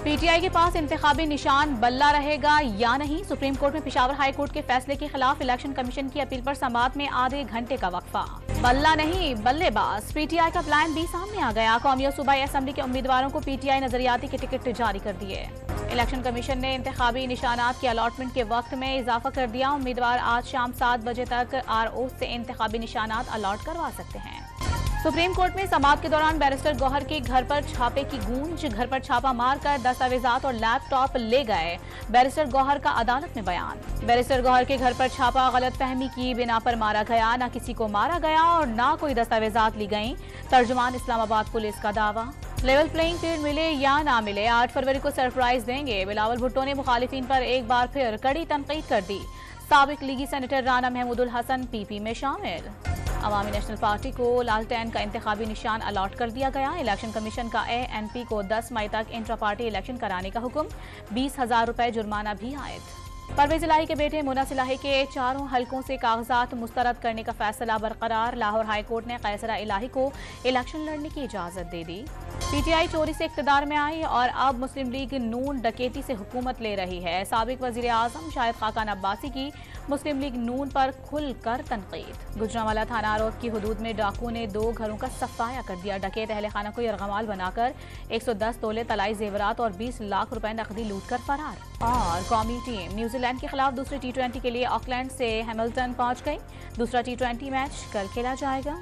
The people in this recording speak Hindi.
पीटीआई के पास इंतखाबी निशान बल्ला रहेगा या नहीं। सुप्रीम कोर्ट में पेशावर हाई कोर्ट के फैसले के खिलाफ इलेक्शन कमीशन की अपील पर समाअत में आधे घंटे का वक्फा। बल्ला नहीं बल्लेबाज, पीटीआई का प्लान बी सामने आ गया। कौमी और सूबाई असेंबली के उम्मीदवारों को पीटीआई नजरियाती के टिकट जारी कर दिए। इलेक्शन कमीशन ने इंतखाबी निशानात के अलॉटमेंट के वक्त में इजाफा कर दिया। उम्मीदवार आज शाम 7 बजे तक आरओ से इंतखाबी निशानात अलॉट करवा सकते हैं। सुप्रीम कोर्ट में समाअत के दौरान बैरिस्टर गौहर के घर पर छापे की गूंज। घर पर छापा मारकर दस्तावेजात और लैपटॉप ले गए, बैरिस्टर गौहर का अदालत में बयान। बैरिस्टर गौहर के घर पर छापा गलतफहमी की बिना पर मारा गया, न किसी को मारा गया और न कोई दस्तावेजात ली गई। तर्जुमान इस्लामाबाद पुलिस का दावा। लेवल प्लेइंग फील्ड मिले या ना मिले, 8 फरवरी को सरप्राइज देंगे। बिलावल भुट्टो ने मुखालिफिन पर एक बार फिर कड़ी तनकीद कर दी। साबिक लीगी सेनेटर राना महमूदुल हसन पीपी में शामिल। अवामी नेशनल पार्टी को लालटेन का इंतखाबी निशान अलॉट कर दिया गया। इलेक्शन कमीशन का एएनपी को 10 मई तक इंट्रा पार्टी इलेक्शन कराने का हुक्म। 20,000 रुपए जुर्माना भी आयद। परवेज इलाही के बेटे मुन्ना इलाही के 4 हलकों से कागजात मुस्तरद करने का फैसला बरकरार। लाहौर हाई कोर्ट ने कैसरा इलाही को इलेक्शन लड़ने की इजाजत दे दी। पीटीआई चोरी से इख्तिदार में आई और अब मुस्लिम लीग नून डकैती से हुकूमत ले रही है। साबिक वजीर आजम शाहिद खाकान अब्बासी की मुस्लिम लीग नून पर खुलकर तनकीद। गुजरांवाला थाना आरोप की हदूद में डाकू ने 2 घरों का सफाया कर दिया। डकैत अहले खाना को यरगमाल बनाकर 110 तोले तलाई जेवरात और 20 लाख रुपए नकदी लूट कर फरार। और कौमी टीम न्यूजीलैंड के खिलाफ दूसरे T20 के लिए ऑकलैंड से हैमिल्टन पहुंच गई। दूसरा T20 मैच कल खेला जाएगा।